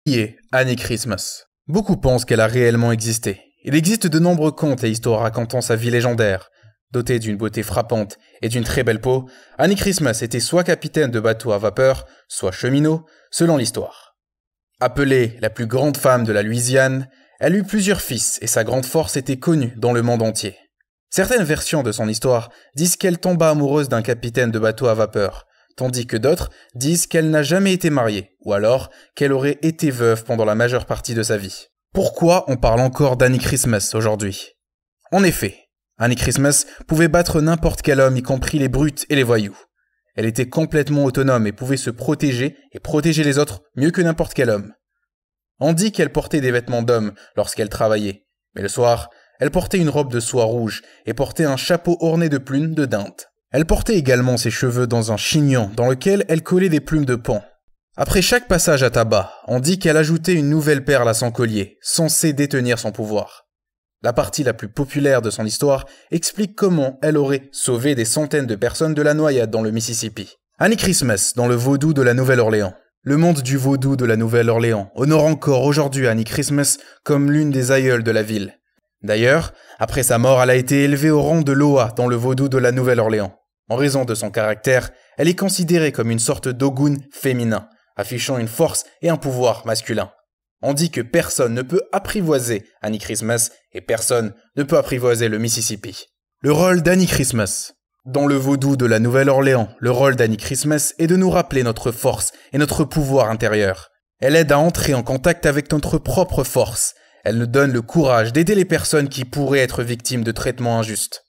Qui est Annie Christmas? Beaucoup pensent qu'elle a réellement existé. Il existe de nombreux contes et histoires racontant sa vie légendaire. Dotée d'une beauté frappante et d'une très belle peau, Annie Christmas était soit capitaine de bateau à vapeur, soit cheminot, selon l'histoire. Appelée la plus grande femme de la Louisiane, elle eut plusieurs fils et sa grande force était connue dans le monde entier. Certaines versions de son histoire disent qu'elle tomba amoureuse d'un capitaine de bateau à vapeur, tandis que d'autres disent qu'elle n'a jamais été mariée, ou alors qu'elle aurait été veuve pendant la majeure partie de sa vie. Pourquoi on parle encore d'Annie Christmas aujourd'hui? En effet, Annie Christmas pouvait battre n'importe quel homme, y compris les brutes et les voyous. Elle était complètement autonome et pouvait se protéger et protéger les autres mieux que n'importe quel homme. On dit qu'elle portait des vêtements d'homme lorsqu'elle travaillait, mais le soir, elle portait une robe de soie rouge et portait un chapeau orné de plumes de dinde. Elle portait également ses cheveux dans un chignon dans lequel elle collait des plumes de paon. Après chaque passage à tabac, on dit qu'elle ajoutait une nouvelle perle à son collier, censée détenir son pouvoir. La partie la plus populaire de son histoire explique comment elle aurait sauvé des centaines de personnes de la noyade dans le Mississippi. Annie Christmas dans le vaudou de la Nouvelle-Orléans. Le monde du vaudou de la Nouvelle-Orléans honore encore aujourd'hui Annie Christmas comme l'une des aïeules de la ville. D'ailleurs, après sa mort, elle a été élevée au rang de Loa dans le vaudou de la Nouvelle-Orléans. En raison de son caractère, elle est considérée comme une sorte d'Ogun féminin, affichant une force et un pouvoir masculin. On dit que personne ne peut apprivoiser Annie Christmas et personne ne peut apprivoiser le Mississippi. Le rôle d'Annie Christmas. Dans le vaudou de la Nouvelle-Orléans, le rôle d'Annie Christmas est de nous rappeler notre force et notre pouvoir intérieur. Elle aide à entrer en contact avec notre propre force. Elle nous donne le courage d'aider les personnes qui pourraient être victimes de traitements injustes.